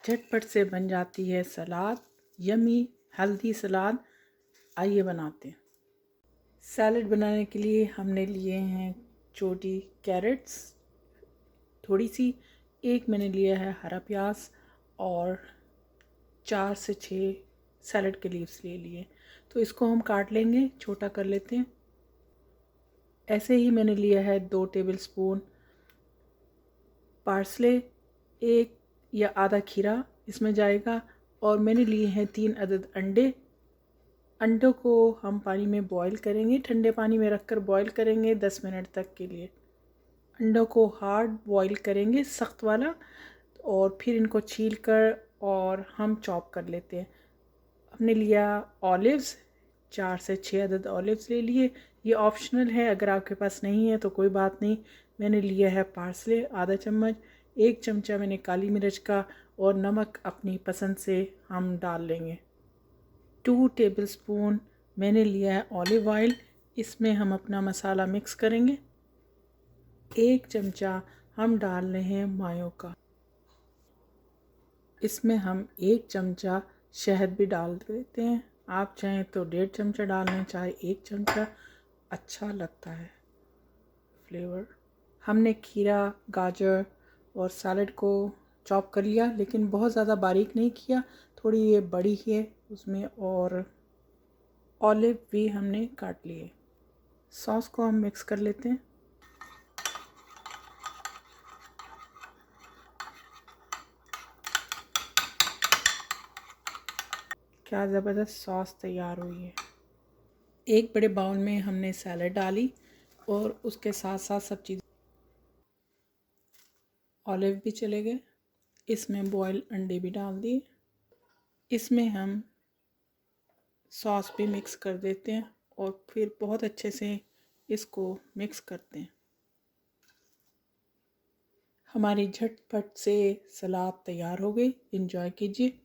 झटपट से बन जाती है सलाद, यमी हेल्दी सलाद। आइए बनाते हैं। सैलड बनाने के लिए हमने लिए हैं छोटी कैरेट्स थोड़ी सी, एक मैंने लिया है हरा प्याज और 4 से 6 सैलड के लीव्स ले लिए। तो इसको हम काट लेंगे, छोटा कर लेते हैं। ऐसे ही मैंने लिया है 2 टेबलस्पून पार्सले, एक या आधा खीरा इसमें जाएगा, और मैंने लिए हैं 3 अदद अंडे। अंडों को हम पानी में बॉईल करेंगे, ठंडे पानी में रखकर बॉईल करेंगे 10 मिनट तक के लिए। अंडों को हार्ड बॉईल करेंगे, सख्त वाला, और फिर इनको छील कर और हम चॉप कर लेते हैं। हमने लिया ऑलिव्स, 4 से 6 अदद ऑलिव्स ले लिए। ये ऑप्शनल है, अगर आपके पास नहीं है तो कोई बात नहीं। मैंने लिया है पार्सले आधा चम्मच, 1 चमचा मैंने काली मिर्च का, और नमक अपनी पसंद से हम डाल लेंगे। 2 टेबलस्पून मैंने लिया है ऑलिव ऑयल, इसमें हम अपना मसाला मिक्स करेंगे। 1 चमचा हम डाल रहे हैं मायो का। इसमें हम 1 चमचा शहद भी डाल देते हैं। आप चाहें तो 1.5 चमचा डाल लें, चाहे 1 चमचा, अच्छा लगता है फ्लेवर। हमने खीरा, गाजर और सैलड को चॉप कर लिया, लेकिन बहुत ज़्यादा बारीक नहीं किया, थोड़ी ये बड़ी है उसमें। और ऑलिव भी हमने काट लिए। सॉस को हम मिक्स कर लेते हैं। क्या ज़बरदस्त सॉस तैयार हुई है। एक बड़े बाउल में हमने सैलड डाली और उसके साथ साथ सब चीज़, ऑलिव भी चले गए, इसमें बॉयल अंडे भी डाल दिए। इसमें हम सॉस भी मिक्स कर देते हैं और फिर बहुत अच्छे से इसको मिक्स करते हैं। हमारी झटपट से सलाद तैयार हो गई। एंजॉय कीजिए।